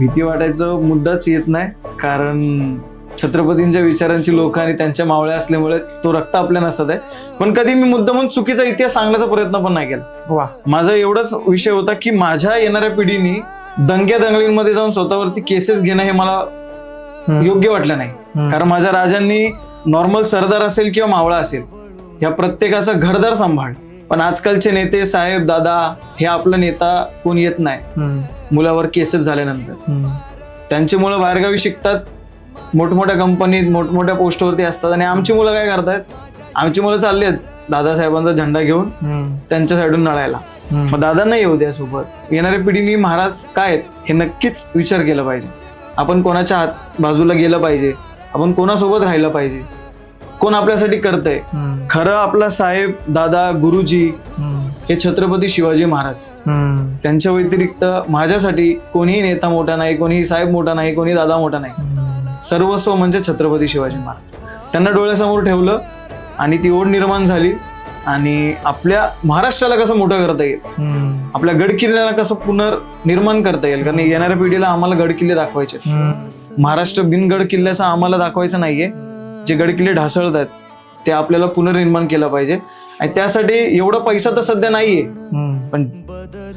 भीती वाटायचं मुद्दाच येत नाही, कारण छत्रपतींच्या विचारांची लोक आणि त्यांच्या मावळ्या असल्यामुळे तो रक्त आपल्या नसत आहे. पण कधी मी मुद्दामून चुकीचा इतिहास सांगण्याचा प्रयत्न पण नाही केला. वा. माझा एवढाच विषय होता की माझ्या येणाऱ्या पिढीने दंग्या दंगलींमध्ये जाऊन स्वतःवरती केसेस घेणं हे मला योग्य वाटलं नाही. कारण माझ्या राजांनी नॉर्मल सरदार असेल किंवा मावळा असेल या प्रत्येकाचा घरदार सांभाळ. पण आजकालचे नेते साहेब दादा हे आपला नेता कोण येत नाही मुलावर केसेस झाल्यानंतर. त्यांची मुलं बाहेरगावी शिकतात, मोठमोठ्या कंपनीत मोठमोठ्या पोस्टवरती असतात, आणि आमची मुलं काय करतायत, आमची मुलं चालली आहेत दादासाहेबांचा झेंडा घेऊन त्यांच्या साईडून नळायला. मग दादांना येऊ द्या सोबत. येणाऱ्या पिढीने महाराज काय आहेत हे नक्कीच विचार केला पाहिजे. आपण कोणाच्या बाजूला गेलं पाहिजे, आपण कोणासोबत राहिलं पाहिजे, कोण आपल्यासाठी करतंय. खरं आपला साहेब दादा गुरुजी हे छत्रपती शिवाजी महाराज. त्यांच्या व्यतिरिक्त माझ्यासाठी कोणीही नेता मोठा नाही, कोणीही साहेब मोठा नाही, कोणी दादा मोठा नाही. सर्वस्व म्हणजे छत्रपती शिवाजी महाराज. त्यांना डोळ्यासमोर ठेवलं आणि ती ओढ निर्माण झाली. आणि आपल्या महाराष्ट्राला कसं मोठं करता येईल, आपल्या गड किल्ल्याला कसं पुनर्निर्माण करता येईल, कारण येणाऱ्या पिढीला आम्हाला गड किल्ले दाखवायचे. महाराष्ट्र बिन गड किल्ल्याचा आम्हाला दाखवायचं नाहीये. जे गड किल्ले ढासळत आहेत ते आपल्याला पुनर्निर्माण केलं पाहिजे. आणि त्यासाठी एवढा पैसा तर सध्या नाहीये, पण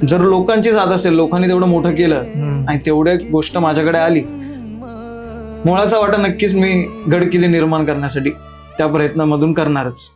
जर लोकांची साथ असेल, लोकांनी तेवढं मोठं केलं आणि तेवढ्या गोष्ट माझ्याकडे आली, मोळाचा वाटा नक्कीच मी गड किल्ले निर्माण करण्यासाठी त्या प्रयत्नामधून करणारच.